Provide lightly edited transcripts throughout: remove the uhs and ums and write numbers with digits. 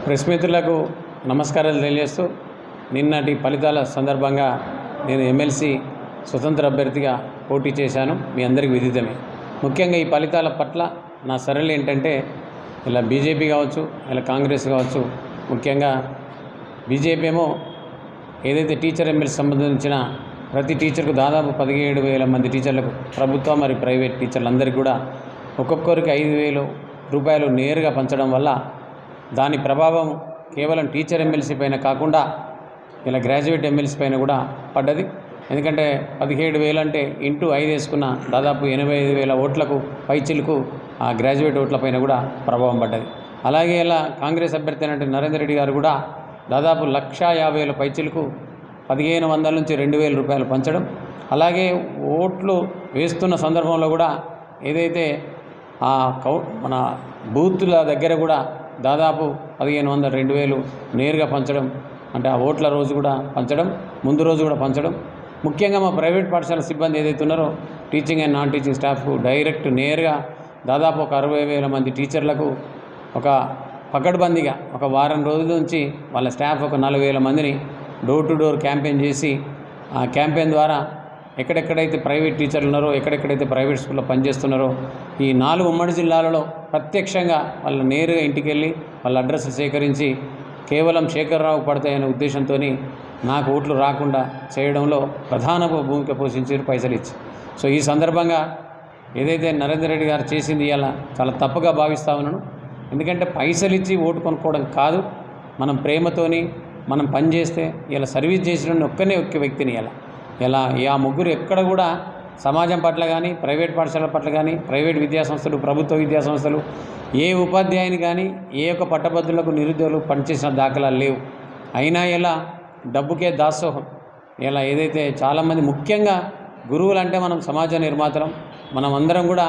Press మిత్రులకు నమస్కారాలు తెలియజేస్తూ నిన్నటి ఫలితాల సందర్భంగా నేను ఎమ్మెల్సీ స్వతంత్ర అభ్యర్థిగా పోటీ చేశాను. మీ అందరికీ విదితమే. ముఖ్యంగా ఈ ఫలితాల పట్ల నా సరళి ఏంటంటే, ఇలా బీజేపీ కావచ్చు, ఇలా కాంగ్రెస్ కావచ్చు, ముఖ్యంగా బీజేపీ ఏమో ఏదైతే టీచర్ ఎమ్మెల్సీ సంబంధించిన ప్రతి టీచర్కు దాదాపు 17,000 మంది టీచర్లకు, ప్రభుత్వ మరియు ప్రైవేట్ టీచర్లందరికీ కూడా ఒక్కొక్కరికి 5,000 రూపాయలు నేరుగా పంచడం వల్ల దాని ప్రభావం కేవలం టీచర్ ఎమ్మెల్సీ పైన కాకుండా ఇలా గ్రాడ్యుయేట్ ఎమ్మెల్సీ పైన కూడా పడ్డది. ఎందుకంటే 17,000 అంటే ఇంటూ 5 వేసుకున్న దాదాపు 85,000 ఓట్లకు పైచిలకు ఆ గ్రాడ్యుయేట్ ఓట్ల పైన కూడా ప్రభావం పడ్డది. అలాగే ఇలా కాంగ్రెస్ అభ్యర్థి అయినటువంటి నరేందర్ రెడ్డి గారు కూడా దాదాపు 1,50,000 పైచిలకు 1,500 నుంచి 2,000 రూపాయలు పంచడం, అలాగే ఓట్లు వేస్తున్న సందర్భంలో కూడా ఏదైతే మన బూతుల దగ్గర కూడా దాదాపు 1,500, 2,000 నేరుగా పంచడం, అంటే ఆ ఓట్ల రోజు కూడా పంచడం, ముందు రోజు కూడా పంచడం. ముఖ్యంగా మా ప్రైవేట్ పాఠశాల సిబ్బంది ఏదైతే ఉన్నారో టీచింగ్ అండ్ నాన్ టీచింగ్ స్టాఫ్కు డైరెక్ట్ నేరుగా దాదాపు ఒక 60,000 మంది టీచర్లకు ఒక పకడ్బందీగా ఒక వారం రోజుల నుంచి వాళ్ళ స్టాఫ్ ఒక 4,000 మందిని డోర్ టు డోర్ క్యాంపెయిన్ చేసి, ఆ క్యాంపెయిన్ ద్వారా ఎక్కడెక్కడైతే ప్రైవేట్ టీచర్లు ఉన్నారో, ఎక్కడెక్కడైతే ప్రైవేట్ స్కూల్లో పనిచేస్తున్నారో ఈ 4 ఉమ్మడి జిల్లాలలో ప్రత్యక్షంగా వాళ్ళ నేరుగా ఇంటికి వెళ్ళి వాళ్ళ అడ్రస్ సేకరించి కేవలం శేఖర్రావు పడతాయనే ఉద్దేశంతో నాకు ఓట్లు రాకుండా చేయడంలో ప్రధాన భూమిక పోషించారు పైసలు ఇచ్చి. సో ఈ సందర్భంగా ఏదైతే నరేందర్ రెడ్డి గారు చేసింది ఇలా చాలా తప్పుగా భావిస్తూ ఉన్నాను. ఎందుకంటే పైసలు ఇచ్చి ఓటు కొనుక్కోవడం కాదు, మనం ప్రేమతోని మనం పనిచేస్తే ఇలా సర్వీస్ చేసిన ఒక్క వ్యక్తిని ఇలా ఆ ముగ్గురు ఎక్కడ కూడా సమాజం పట్ల కానీ, ప్రైవేట్ పాఠశాలల పట్ల కానీ, ప్రైవేట్ విద్యాసంస్థలు, ప్రభుత్వ విద్యాసంస్థలు, ఏ ఉపాధ్యాయుని కానీ, ఏ ఒక్క పట్టభద్రులకు నిరుద్యోగులు పనిచేసిన దాఖలాలు లేవు. అయినా ఇలా డబ్బుకే దాసోహం. ఇలా ఏదైతే చాలామంది, ముఖ్యంగా గురువులు అంటే మనం సమాజ నిర్మాతలం, మనం అందరం కూడా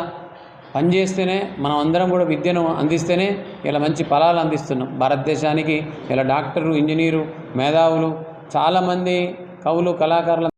పనిచేస్తేనే, మనం అందరం కూడా విద్యను అందిస్తేనే ఇలా మంచి ఫలాలు అందిస్తున్నాం భారతదేశానికి. ఇలా డాక్టరు, ఇంజనీరు, మేధావులు, చాలామంది కవులు, కళాకారులు